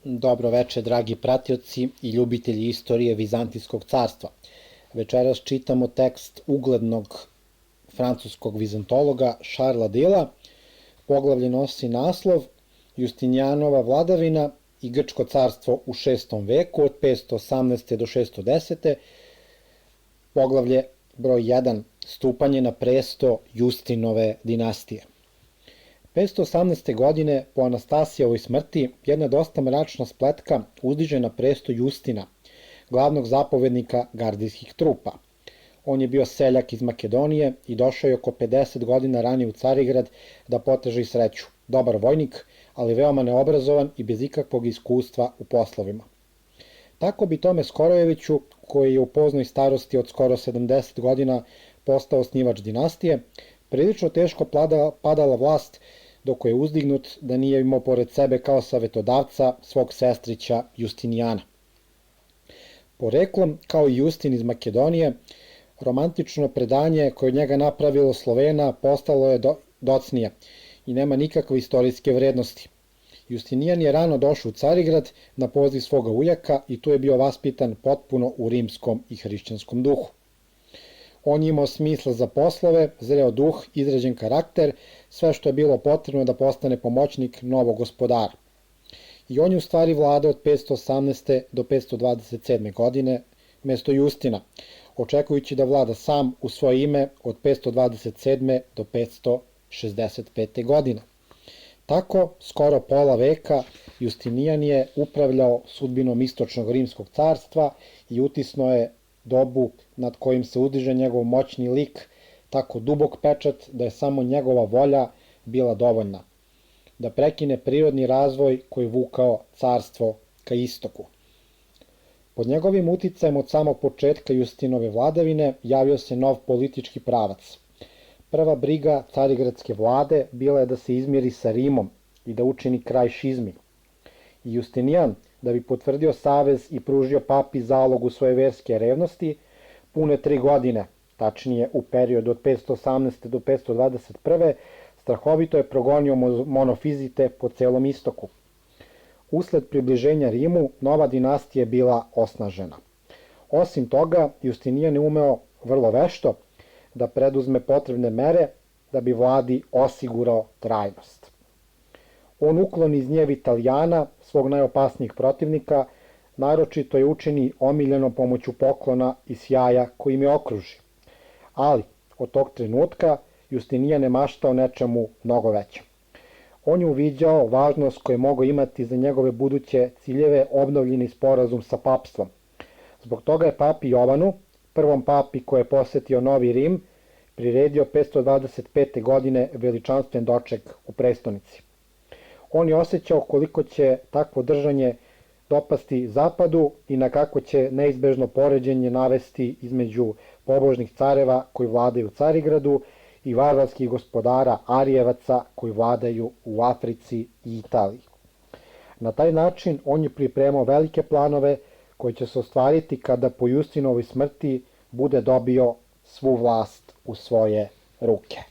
Dobro veče, dragi pratioci i ljubitelji istorije Vizantijskog carstva. Večeras čitamo tekst uglednog francuskog vizantologa Šarla Dila. Poglavlje nosi naslov Justinijanova vladavina i Grčko carstvo u 6. veku od 518. do 610. Poglavlje broj 1. Stupanje na presto Justinove dinastije. 518. godine po Anastasijevoj smrti jedna dosta mračna spletka uzdiže na presto Justina, glavnog zapovednika gardijskih trupa. On je bio seljak iz Makedonije i došao je oko 50 godina ranije u Carigrad da potraži sreću. Dobar vojnik, ali veoma neobrazovan i bez ikakvog iskustva u poslovima. Tako bi Tome Skorojeviću, koji je u poznoj starosti od skoro 70 godina postao osnivač dinastije, prilično teško padala vlast dok je uzdignut da nije imao pored sebe kao savetodavca svog sestrića Justinijana. Poreklom, kao i Justin iz Makedonije, romantično predanje koje od njega napravilo Slovena postalo je docnije i nema nikakve istorijske vrednosti. Justinijan je rano došao u Carigrad na poziv svoga ujaka i tu je bio vaspitan potpuno u rimskom i hrišćanskom duhu. On je imao smisla za poslove, zreo duh, izrađen karakter, sve što je bilo potrebno da postane pomoćnik novog gospodara. I on je u stvari vladao od 518. do 527. godine mesto Justina, očekujući da vlada sam u svoje ime od 527. do 565. godine. Tako, skoro pola veka, Justinijan je upravljao sudbinom istočnog rimskog carstva i utisnuo je dobu nad kojim se uzdiže njegov moćni lik, tako dubok pečat da je samo njegova volja bila dovoljna da prekine prirodni razvoj koji vukao carstvo ka istoku. Pod njegovim uticajem od samog početka Justinove vladavine javio se nov politički pravac. Prva briga carigradske vlade bila je da se izmiri sa Rimom i da učini kraj šizmi. I Justinijan, da bi potvrdio savez i pružio papi zalogu svoje verske revnosti, pune 3 godine, tačnije u periodu od 518. do 521. strahovito je progonio monofizite po celom istoku. Usled približenja Rimu, nova dinastija je bila osnažena. Osim toga, Justinijan je umeo vrlo vešto da preduzme potrebne mere da bi vladi osigurao trajnost. On ukloni iz nje Italijana, svog najopasnijih protivnika, naročito je učini omiljeno pomoću poklona i sjaja koji im je okruži. Ali, od tog trenutka, Justinijan je maštao nečemu mnogo većem. On je uviđao važnost koju je mogao imati za njegove buduće ciljeve obnovljeni sporazum sa papstvom. Zbog toga je papi Jovanu, prvom papi koji je posetio Novi Rim, priredio 525. godine veličanstven doček u prestonici. On je osjećao koliko će takvo držanje dopasti zapadu i na kako će neizbežno poređenje navesti između pobožnih careva koji vladaju u Carigradu i varvarskih gospodara Arijevaca koji vladaju u Africi i Italiji. Na taj način on je pripremao velike planove koji će se ostvariti kada po Justinovoj smrti bude dobio svu vlast u svoje ruke.